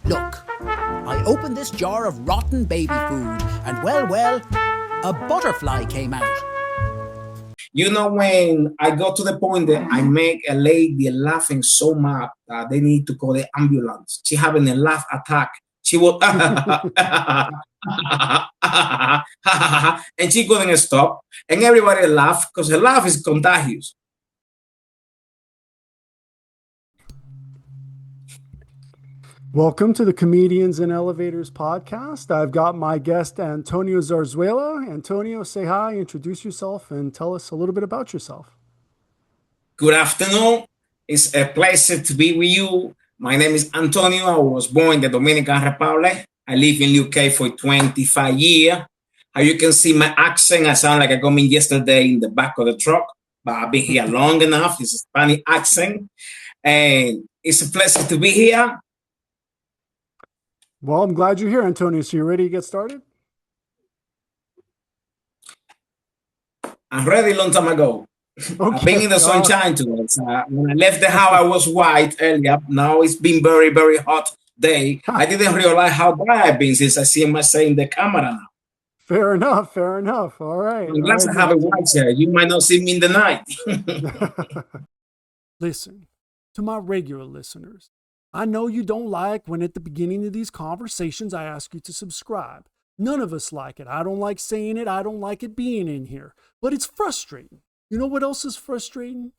Look, I opened this jar of rotten baby food, and well, a butterfly came out. You know, when I got to the point that I make a lady laughing so much that they need to call the ambulance. She having a laugh attack. She would, and she couldn't stop. And everybody laughed because her laugh is contagious. Welcome to the Comedians in Elevators podcast. I've got my guest, Antonio Zarzuela. Antonio, say hi, introduce yourself, and tell us a little bit about yourself. Good afternoon. It's a pleasure to be with you. My name is Antonio. I was born in the Dominican Republic. I live in UK for 25 years. How you can see my accent, I sound like I come in yesterday in the back of the truck, but I've been here long enough. It's a Spanish accent. And it's a pleasure to be here. Well, I'm glad you're here, Antonio. So you ready to get started? I'm ready a long time ago. Okay. I've been in the sunshine today. When I left the house, I was white earlier. Now it's been very, very hot day. I didn't realize how dry I've been since I see myself in the camera now. Fair enough. Fair enough. All right. I'm glad I have a white hair. You might not see me in the night. Listen, to my regular listeners, I know you don't like when at the beginning of these conversations I ask you to subscribe. None of us like it. I don't like saying it. I don't like it being in here. But it's frustrating. You know what else is frustrating?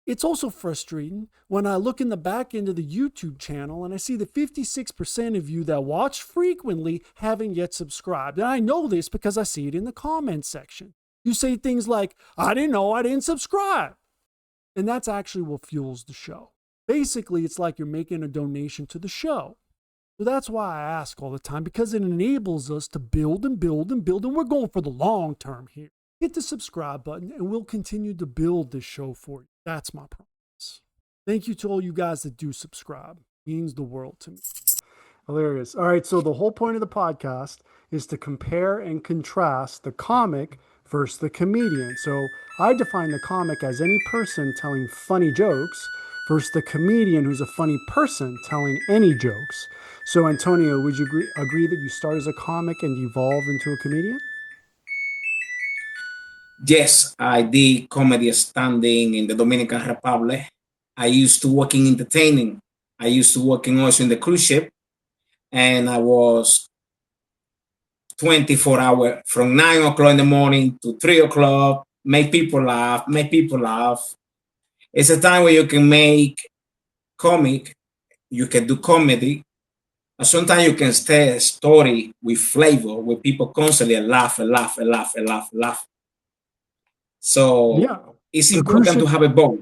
It's also frustrating when I look in the back end of the YouTube channel and I see that 56% of you that watch frequently haven't yet subscribed. And I know this because I see it in the comments section. You say things like, I didn't know I didn't subscribe. And that's actually what fuels the show. Basically, it's like you're making a donation to the show. So that's why I ask all the time, because it enables us to build and build and build. And we're going for the long term here. Hit the subscribe button and we'll continue to build this show for you. That's my promise. Thank you to all you guys that do subscribe. It means the world to me. Hilarious. All right. So the whole point of the podcast is to compare and contrast the comic versus the comedian. So I define the comic as any person telling funny jokes versus the comedian who's a funny person telling any jokes. So Antonio, would you agree that you start as a comic and evolve into a comedian? Yes, I did comedy standing in the Dominican Republic. I used to work in entertaining. I used to work also in the cruise ship. And I was 24 hours from 9 o'clock in the morning to 3 o'clock, make people laugh. It's a time where you can make comic, you can do comedy. And sometimes you can tell a story with flavor where people constantly laugh. So yeah, it's important to have a boat.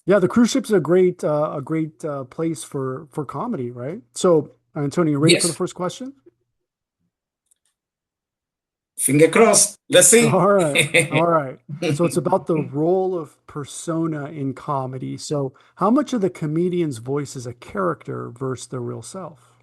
Yeah, the cruise ship's a great place for comedy, right? So, Antonio, you ready for the first question? Finger crossed. Let's see. All right. So it's about the role of persona in comedy. So how much of the comedian's voice is a character versus the real self?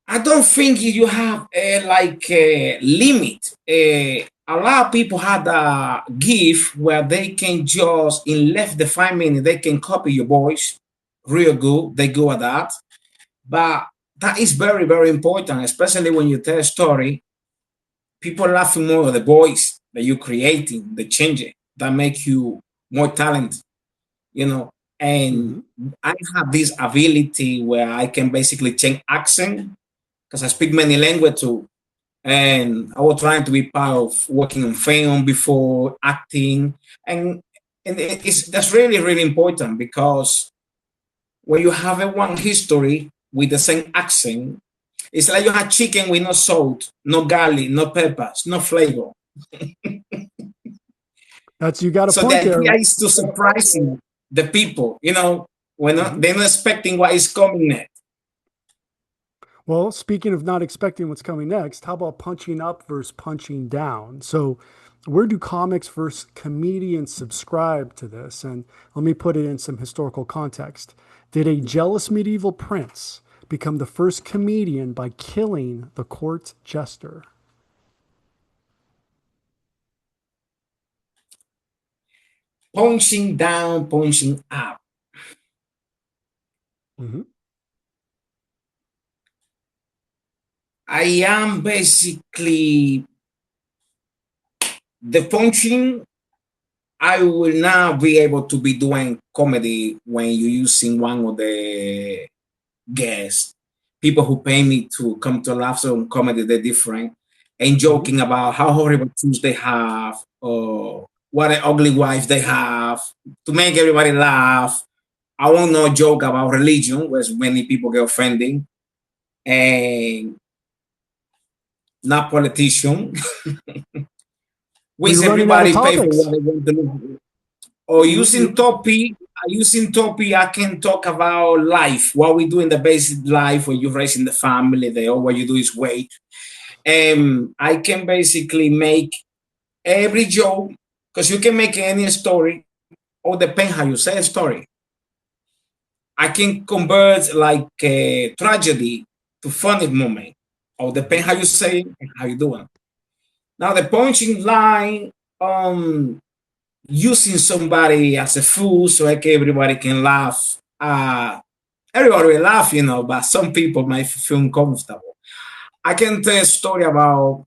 I don't think you have a limit. A lot of people had a gift where they can just, in less than 5 minutes, they can copy your voice real good. They go at that. But that is very, very important, especially when you tell a story. People laughing more at the voice that you're creating, the change that make you more talented, you know. And I have this ability where I can basically change accent because I speak many languages too. And I was trying to be part of working on film before acting. And that's really, really important because when you have a one history with the same accent, it's like you have chicken with no salt, no garlic, no peppers, no flavor. You got a so point there. So the idea is to surprising the people, you know, when they're not expecting what is coming next. Well, speaking of not expecting what's coming next, how about punching up versus punching down? So where do comics versus comedians subscribe to this? And let me put it in some historical context. Did a jealous medieval prince become the first comedian by killing the court jester? Punching down, punching up. Mm-hmm. I am basically the function. I will now be able to be doing comedy when you're using one of the guests, people who pay me to come to laugh some comedy, they're different, and Mm-hmm. joking about how horrible shoes they have or what an ugly wife they have to make everybody laugh. I won't not joke about religion, where many people get offended, and not politician, which We're running out of everybody pay for topics. what they want to do. Or using topic, I can talk about life, what we do in the basic life when you're raising the family, all what you do is wait. I can basically make every joke because you can make any story, or depend how you say a story. I can convert like a tragedy to funny moment, or depend how you say it and how you do it. Now the punching line, using somebody as a fool so like everybody can laugh. Everybody will laugh, but some people might feel uncomfortable. I can tell a story about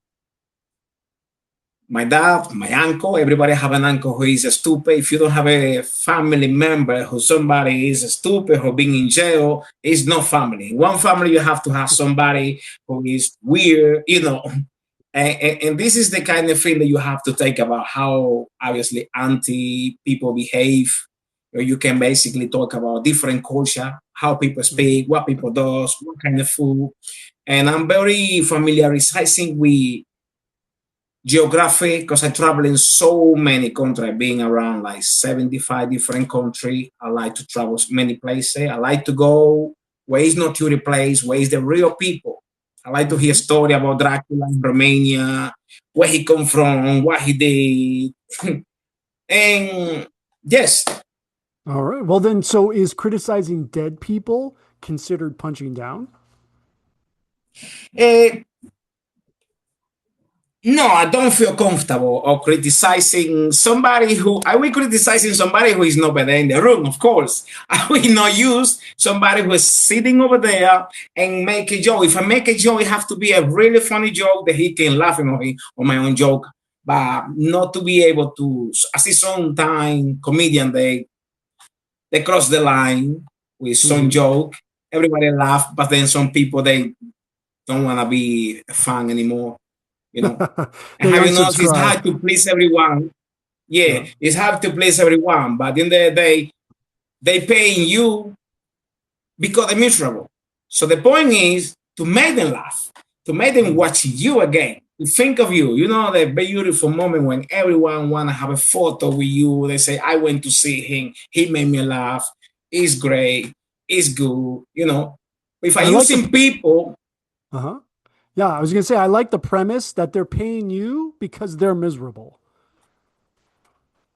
my dad, my uncle. Everybody have an uncle who is stupid. If you don't have a family member who somebody is stupid or being in jail, it's not family. In one family, you have to have somebody who is weird. And this is the kind of thing that you have to think about how obviously anti people behave. Or you can basically talk about different culture, how people speak, what people does, what kind of food. And I'm very familiarizing with geography because I travel in so many countries, being around like 75 different countries. I like to travel many places. I like to go where is not tourist place, where is the real people. I like to hear Mm-hmm. story about Dracula in Romania, where he come from, what he did. And yes, All right. Well, then, so is criticizing dead people considered punching down? eh, no, I don't feel comfortable or criticizing somebody who I will criticizing somebody who is not there in the room, of course. I will not use somebody who is sitting over there and make a joke. If I make a joke, it have to be a really funny joke that he can laugh at me on my own joke. But not to be able to I see sometimes comedian they cross the line with some Mm-hmm. joke. Everybody laugh, but then some people they don't wanna be a fan anymore, you know. And They have you noticed it's unsubscribe. hard to please everyone? Yeah, Yeah. it's hard to please everyone, but in the day, they paying you because they're miserable. So the point is to make them laugh, to make them Mm. watch you again, to think of you. You know, the beautiful moment when everyone want to have a photo with you. They say, I went to see him. He made me laugh. It's great. It's good. If I I like the. using people, Uh huh. Yeah, I was gonna say I like the premise that they're paying you because they're miserable.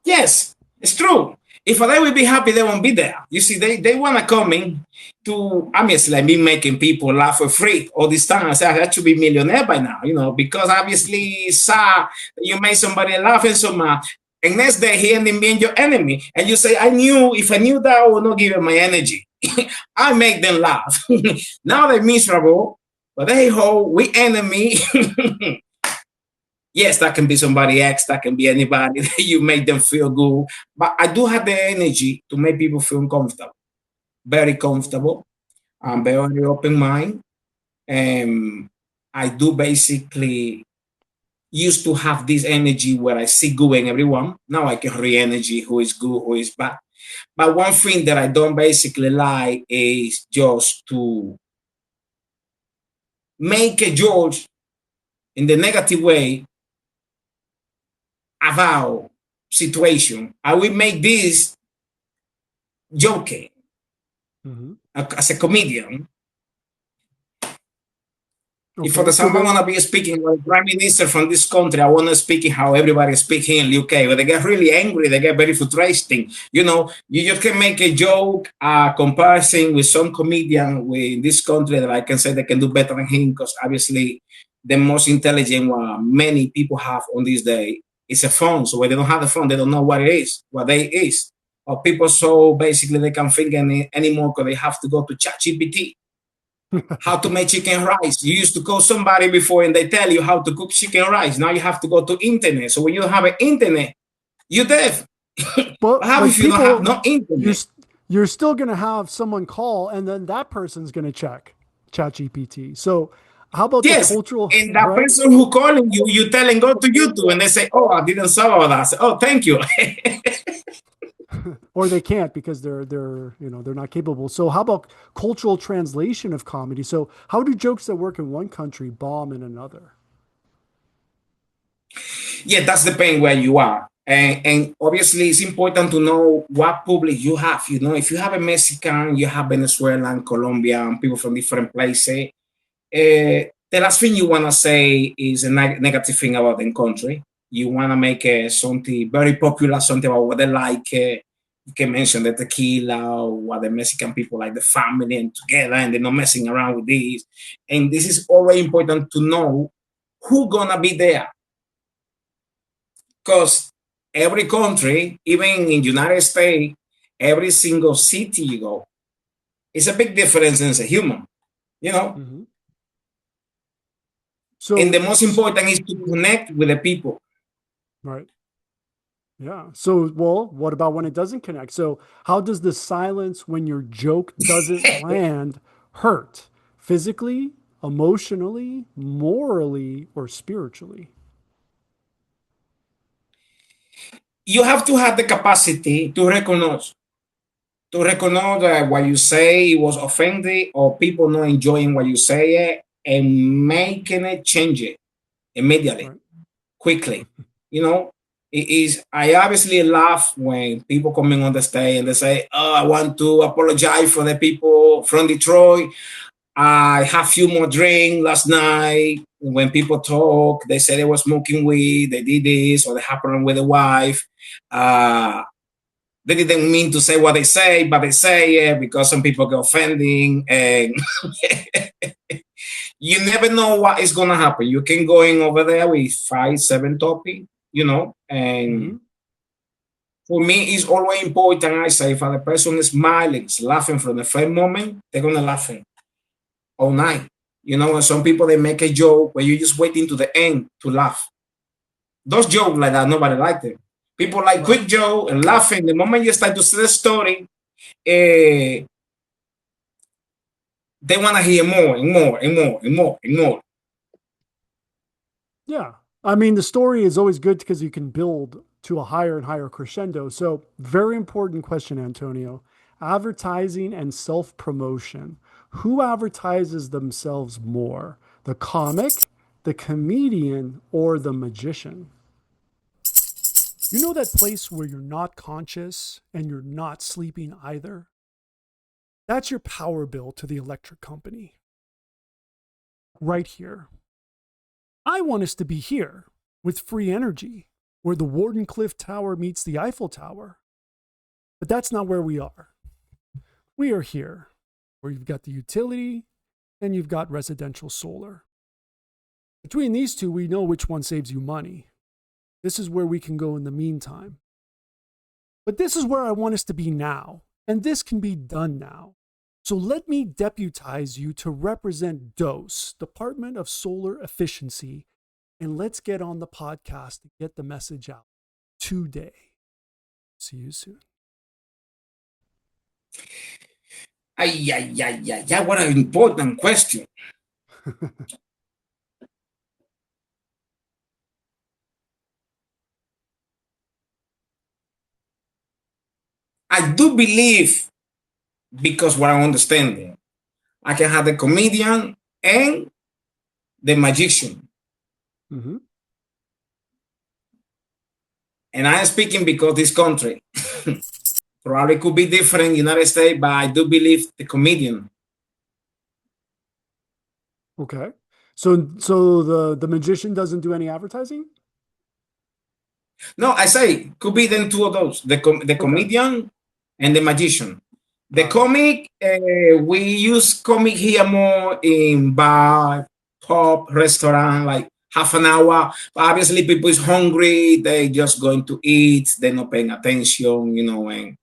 yes, it's true. If they will be happy, they won't be there. You see, they want to come in to, obviously, like me making people laugh for free all this time. I say, I should be millionaire by now, because obviously, you made somebody laughing so much. And next day, he ended being your enemy. And you say, if I knew that, I would not give him my energy. I make them laugh. Now they're miserable, but hey ho, we enemy. Yes, that can be somebody else, that can be anybody. You make them feel good. But I do have the energy to make people feel comfortable, very comfortable. I'm Mm-hmm. very open mind. And I do basically used to have this energy where I see good in everyone. Now I can read energy who is good, who is bad. But one thing that I don't basically like is just to make a judge in the negative way about situation. I will make this joking Mm-hmm. as a comedian. If for Okay. So example I the. want to be speaking like prime minister from this country, I want to speak how everybody is speaking in the UK, but they get really angry, they get very frustrating. You just can make a joke, comparison with some comedian with this country that I can say they can do better than him because obviously the most intelligent what many people have on this day is a phone. So when they don't have the phone, they don't know what it is, what they is. or people so basically they can't think anymore because they have to go to ChatGPT. How to make chicken rice. You used to call somebody before and they tell you how to cook chicken rice. Now you have to go to internet. So when you have an internet, you're deaf. What But happens like if you don't have people, no internet? you're still going to have someone call, and then that person's going to check ChatGPT. So how about the Yes. cultural, And that right? person who calling you, you tell them go to YouTube and they say, oh, I didn't saw all that. I say, oh, thank you. Or they can't because they're not capable. So how about cultural translation of comedy? So how do jokes that work in one country bomb in another? Yeah, that's the pain where you are. And obviously, it's important to know what public you have. You know, if you have a Mexican, you have Venezuelan, Colombian, people from different places. The last thing you want to say is a negative thing about the country. You want to make something very popular, something about what they like. You can mention the tequila or what the Mexican people like, the family and together, and they're not messing around with this. And this is always important to know who gonna be there, because every country, even in United States, every single city you go, it's a big difference as a human, you know. Mm-hmm. And So, the most important is to connect with the people. right. Yeah. So, well, what about when it doesn't connect? So, how does the silence when your joke doesn't land hurt? Physically, emotionally, morally, or spiritually? You have to have the capacity to recognize that what you say was offended or people not enjoying what you say and making it change it immediately, Right. quickly. You know, it is. I obviously laugh when people coming on the stage and they say, "Oh, I want to apologize for the people from Detroit. I had few more drink last night." When people talk, they say they were smoking weed, they did this, or they happened with a wife. Uh, they didn't mean to say what they say, but they say it because some people get offending, and you never know what is gonna happen. You can go in over there with 5, 7 topic, and Mm-hmm. for me, it's always important. I say, if the person is smiling, is laughing from the first moment, they're gonna laugh all night. And some people they make a joke where you just waiting to the end to laugh. Those jokes like that, nobody like them. People like Right. quick joke and laughing. The moment you start to say the story, uh, they want to hear more and more and more and more and more. Yeah. I mean, the story is always good because you can build to a higher and higher crescendo. So, very important question, Antonio. Advertising and self promotion. Who advertises themselves more? The comic, the comedian, or the magician? You know that place where you're not conscious and you're not sleeping either? That's your power bill to the electric company. Right here. I want us to be here with free energy, where the Wardenclyffe Tower meets the Eiffel Tower. But that's not where we are. We are here, where you've got the utility and you've got residential solar. Between these two, we know which one saves you money. This is where we can go in the meantime. But this is where I want us to be now, and this can be done now. So let me deputize you to represent DOSE, Department of Solar Efficiency, and let's get on the podcast and get the message out today. See you soon. Ay, ay, ay, ay, ay, what an important question. I do believe, because what I'm understanding, I can have the comedian and the magician. Mm-hmm. And I am speaking because this country probably could be different United States, but I do believe the comedian. Okay. So the magician doesn't do any advertising? No, I say could be then two of those: the Okay. comedian and the magician. The Got it. comic, we use comic here more in bar, pub, restaurant, like half an hour. But obviously, people is hungry; they just going to eat. They're not paying attention, and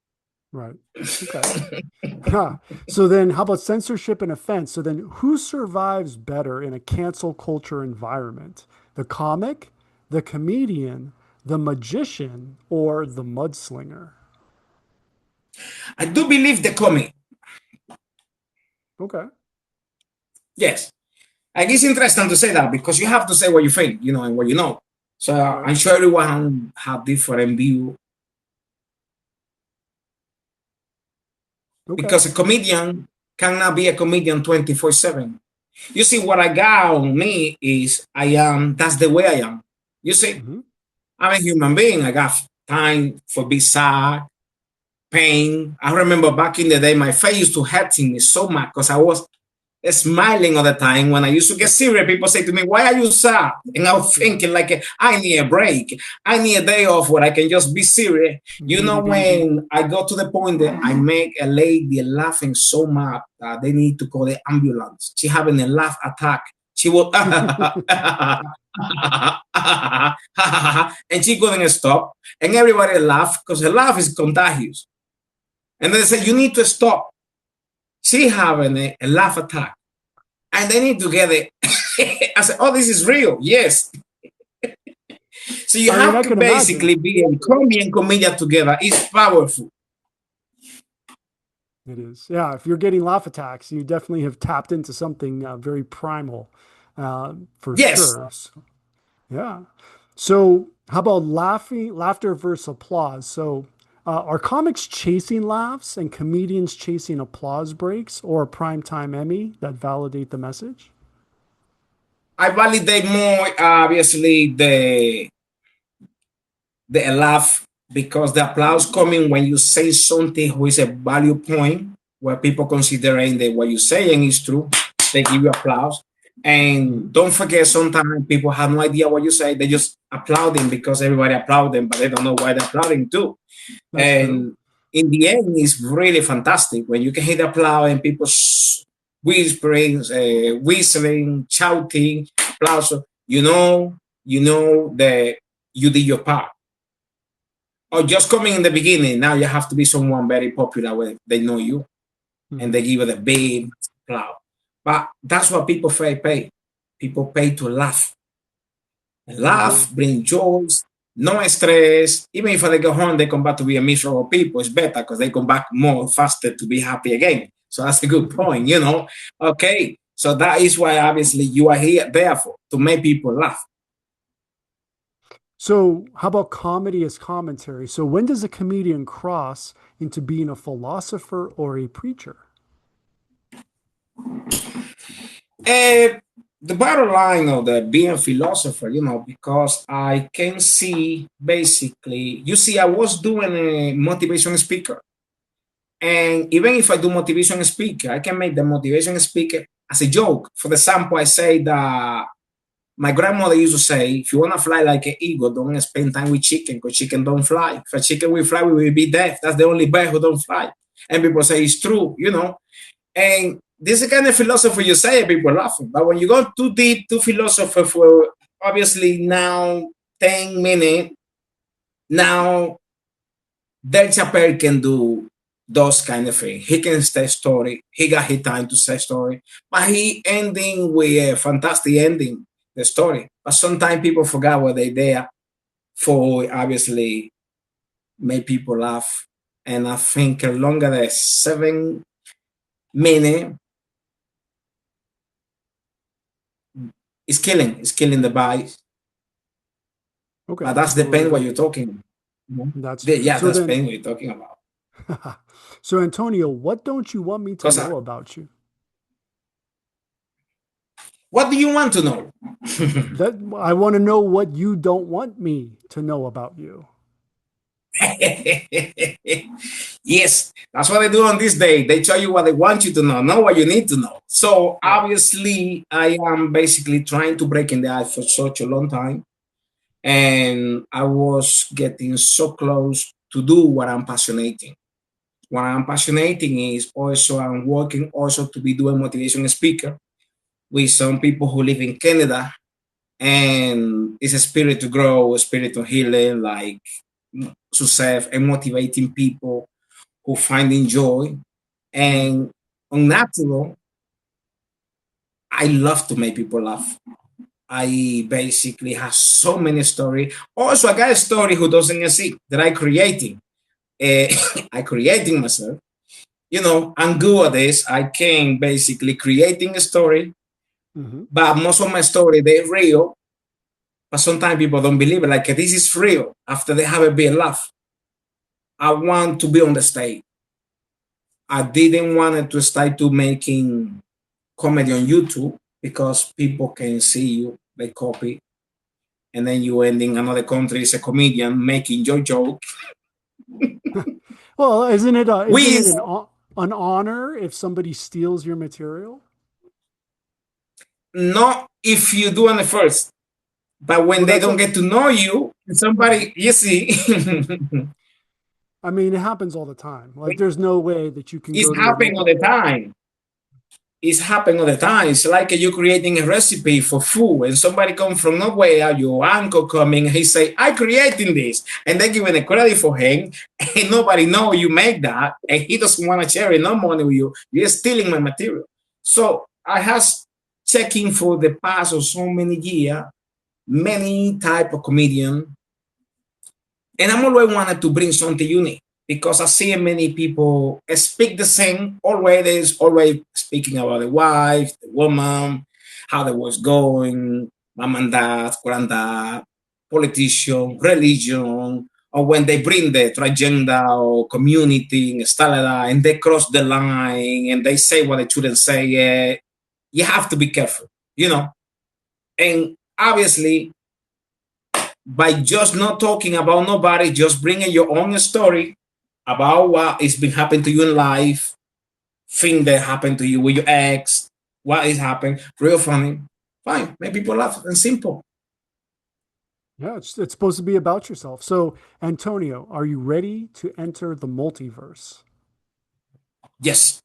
Right. Okay. Huh. So then, how about censorship and offense? So then, who survives better in a cancel culture environment? The comic, the comedian, the magician, or the mudslinger? I do believe the comic. Okay. Yes. Like it's interesting to say that because you have to say what you think, and what you know. So Right. I'm sure everyone have different view Okay. because a comedian cannot be a comedian 24/7. You see, what I got on me is that's the way I am. You see, Hmm. I'm a human being. I got time for be sad, pain. I remember back in the day, my face used to hurting me so much because I was smiling all the time. When I used to get serious, people say to me, "Why are you sad?" And I was Yeah. thinking, like, I need a break. I need a day off where I can just be serious. Needy baby. When I got to the point that I make a lady laughing so much that they need to call the ambulance. She having a laugh attack. She will, and she couldn't stop. And everybody laughed because her laugh is contagious. And they said, "You need to stop." She having a laugh attack and they need to get it. I said, "Oh, this is real." Yes. So you I mean, have I to can imagine. basically be a comedy and comedian together. It's powerful. It is. Yeah. If you're getting laugh attacks, you definitely have tapped into something very primal, for Yes. sure. So, yeah. So, how about laughter versus applause? So, are comics chasing laughs and comedians chasing applause breaks or a primetime Emmy that validate the message? I validate more, obviously, the laugh because the applause coming when you say something who is a value point where people considering that what you're saying is true, they give you applause. Hmm. And don't forget, sometimes people have no idea what you say. They just applauding because everybody applaud them, but they don't know why they're applauding too. That's true. And in the end, it's really fantastic when you can hear the applause and people whispering, whistling, shouting, applause. You know that you did your part. Or just coming in the beginning, now you have to be someone very popular where they know you and Hmm. they give you the big applause. But that's what people pay. People pay to laugh. I agree. Laugh, bring joys, no stress. Even if they go home, they come back to be a miserable people. It's better because they come back more faster to be happy again. So that's a good point. Okay. So that is why obviously you are here, therefore, to make people laugh. So, how about comedy as commentary? So, when does a comedian cross into being a philosopher or a preacher? Uh, the bottom line of the being a philosopher, because I can see basically, you see, I was doing a motivation speaker. And even if I do motivation speaker, I can make the motivation speaker as a joke. For example, I say that my grandmother used to say, if you want to fly like an eagle, don't spend time with chicken because chicken don't fly. If a chicken will fly, we will be deaf. That's the only bird who don't fly. And people say it's true. And this is the kind of philosophy you say, people laughing. But when you go too deep to philosophy for obviously now 10 minutes, now Del Chappelle can do those kind of things. He can say story. He got his time to say story. But he ending with a fantastic ending, the story. But sometimes people forgot what they there for obviously make people laugh. And I think longer than 7 minutes is killing. It's killing the body. But Okay, that's totally depend what agree. you're talking. Mhm. That's true. Yeah, So that's then, depend what you're talking about. so Antonio, what don't you want me to Because know about you? what do you want to know? That I want to know what you don't want me to know about you. Yes, that's what they do on this day. They tell you what they want you to know what you need to know. So Right. obviously, I am basically trying to break in the ice for such a long time, and I was getting so close to do what I'm passionate in. What I'm passionate in is also I'm working also to be doing motivation speaker with some people who live in Canada, and it's a spirit to grow, a spirit of healing, like success and motivating people who finding joy and unnatural. I love to make people laugh. I basically have so many stories. Also, I got a story who doesn't exist that I creating. I creating myself. You know, I'm good at this. I can basically creating a story, Mm-hmm. but most of my story they're real. But sometimes people don't believe it. Like this is real. After they have a big laugh, I want to be on the stage. I didn't want to start to making comedy on YouTube because people can see you, they copy, and then you end in another country as a comedian making your joke. Well, isn't We it an honor if somebody steals your material? not if you do on the first, but when Well, they that's don't a, get to know you, somebody you see, I mean, it happens all the time. Like, there's no way that you can it's go to a happening all local. the time. It's happening all the time. It's like you creating a recipe for food, and somebody come from nowhere. Your uncle coming, he say, "I creating this," and they giving the credit for him, and nobody know you make that, and he doesn't want to share no money with you. You're stealing my material. So I has checking for the past of so many years, many type of comedian, and I'm always wanted to bring something unique because I see many people speak the same, always speaking about the wife, the woman, how the was going, mom and dad, granddad, politician, religion, or when they bring the transgender or community and stuff like that, and they cross the line and they say what they shouldn't say. You have to be careful, you know. And obviously, by just not talking about nobody, just bringing your own story about what is been happening to you in life, thing that happened to you with your ex, what is happening, real funny. Fine, make people laugh and simple. Yeah, it's supposed to be about yourself. So, Antonio, are you ready to enter the multiverse? Yes.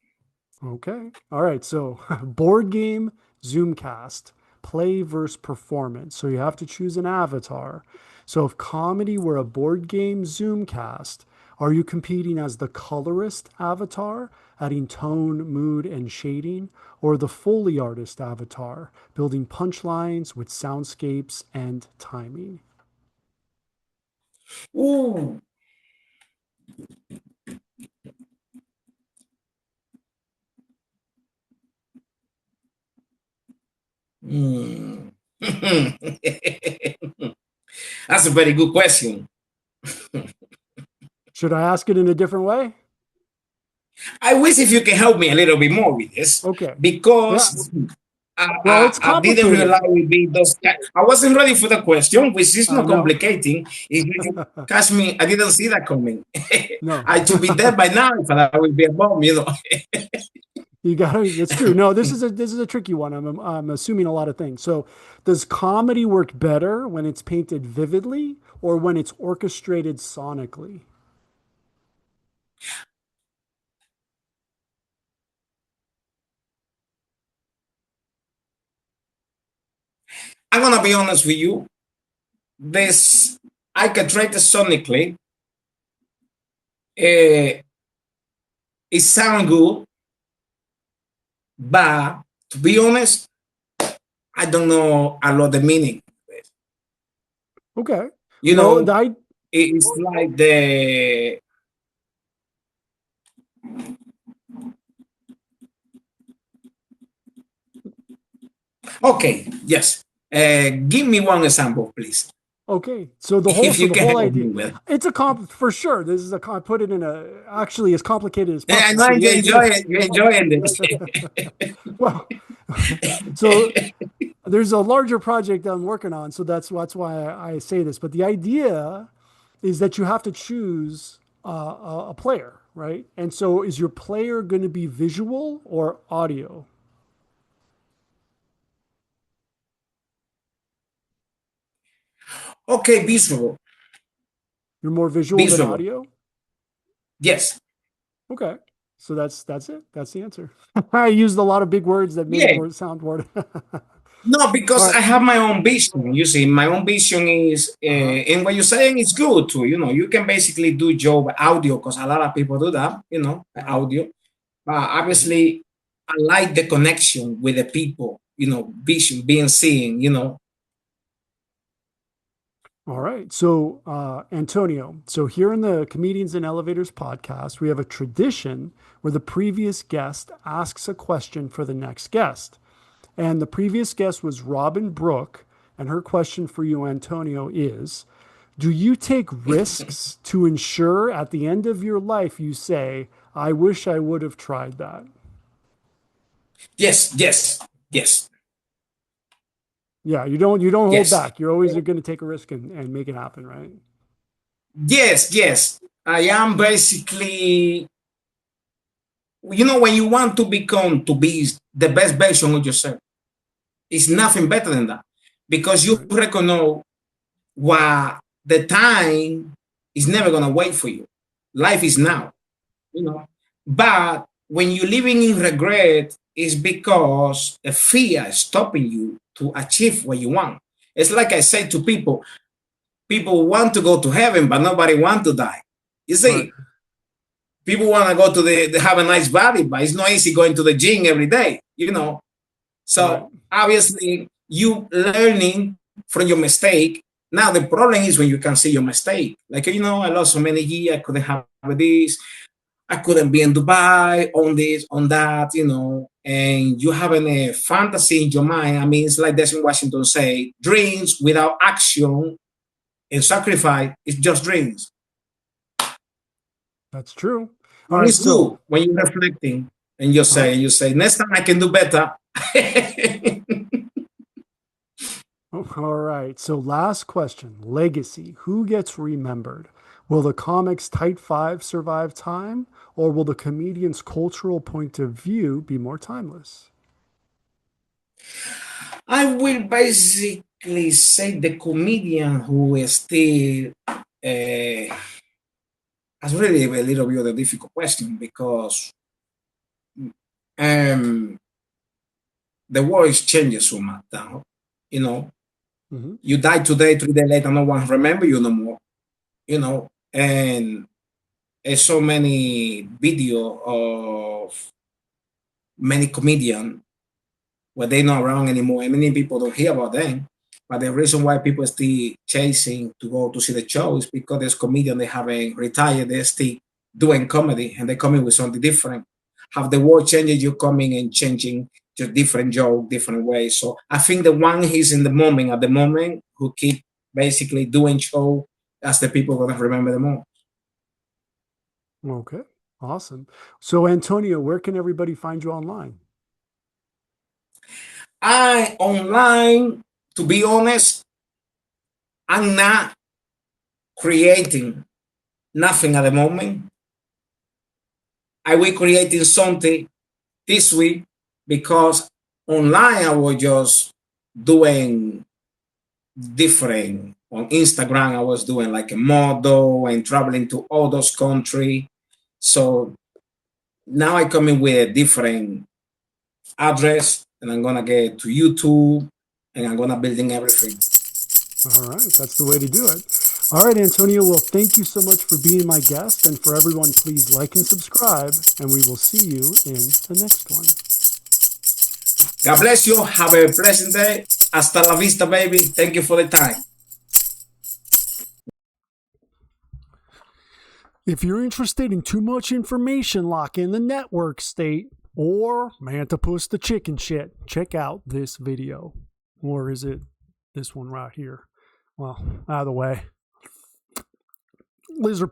Okay. All right. So, board game, Zoomcast, play versus performance. So, you have to choose an avatar. So, if comedy were a board game, Zoomcast, are you competing as the colorist avatar, adding tone, mood, and shading, or the Foley artist avatar, building punchlines with soundscapes and timing? Ooh. Hmm. That's a very good question. Should I ask it in a different way? I wish if you can help me a little bit more with this Okay. Yeah. because I, Well, it's I didn't realize complicated. we'd be those. I wasn't ready for the question, which is I not know. complicating. If you catch me, I didn't see that coming. No. I should be dead by now if I would be a bomb, you know. You got to, it's true. No, this is a tricky one. I'm assuming a lot of things. So, does comedy work better when it's painted vividly or when it's orchestrated sonically? I'm gonna be honest with you. This I can try to sonically. Uh, it sounds good, but to be honest, I don't know a lot of the meaning. Okay. You Well, know, it's like the okay, yes. Give me one example, please, okay. So the whole if so you the can whole help idea, me with. it's a for sure. This is I put it in a actually as complicated as I possible. know So the you enjoy idea, it. You're enjoying this. well, so there's a larger project I'm working on, so that's why I say this. But the idea is that you have to choose a player, right? And so, is your player going to be visual or audio? Okay, visual, You're more visual than visual. audio. Yes. Okay, so that's it. That's the answer. I used a lot of big words that made it Yeah. more sound more. No, because All right. I have my own vision. You see, my own vision is, and what you're saying is good too. You can basically do job audio because a lot of people do that. Right. Audio. Obviously, I like the connection with the people. Vision, being seen. All right. So, Antonio, so here in the Comedians in Elevators podcast, we have a tradition where the previous guest asks a question for the next guest. And the previous guest was Robin Brooke. And her question for you, Antonio, is: do you take risks to ensure at the end of your life you say, I wish I would have tried that? Yes, yes, yes, Yeah, you don't hold yes, back. You're always going to take a risk and make it happen, right? yes, yes. I am basically, when you want to be the best version of yourself, it's nothing better than that because you Right. recognize what the time is never gonna wait for you. Life is Right. now, you know. But when you're living in regret, it's because the fear is stopping you to achieve what you want. It's like I say to people want to go to heaven, but nobody want to die. You Right. see, people want to go to have a nice body, but it's not easy going to the gym every day. Right. So obviously, you learning from your mistake. Now the problem is when you can see your mistake. Like I lost so many years. I couldn't have this. I couldn't be in Dubai on this, on that. And you having a fantasy in your mind. I mean, it's like Desmond Washington say, dreams without action and sacrifice is just dreams. That's true. All And right. it's good So, when you're reflecting and you say, next time I can do better. all right. So, last question: legacy. Who gets remembered? Will the comics Tight Five survive time, or will the comedian's cultural point of view be more timeless? I will basically say the comedian who is still that's really a little bit of a difficult question because um, the world is changing so much now. You know, Hmm. you die today, 3 days later, no one remember you no more. And there's so many video of many comedians where they're not around anymore, and many people don't hear about them. But the reason why people still chasing to go to see the show is because there's comedians they haven't retired, they're still doing comedy and they're coming with something different. Have the world changes, you're coming and changing just different joke, different ways. So I think the one who's in the moment at the moment who keep basically doing show, that's the people gonna remember the most. Okay. Awesome. So, Antonio, where can everybody find you online? I online, to be honest, I'm not creating nothing at the moment. I will creating something this week because online I was just doing different. On Instagram I was doing like a model and traveling to all those countries. So now I come in with a different address and I'm gonna get to YouTube and I'm gonna building everything. All right. That's the way to do it. All right, Antonio. Well, thank you so much for being my guest. And for everyone, please like and subscribe. And we will see you in the next one. God bless you. Have a pleasant day. Hasta la vista, baby. Thank you for the time. If you're interested in too much information like in the network state or Mantipus the chicken shit, check out this video. Or is it this one right here? Well, either way. Lizard.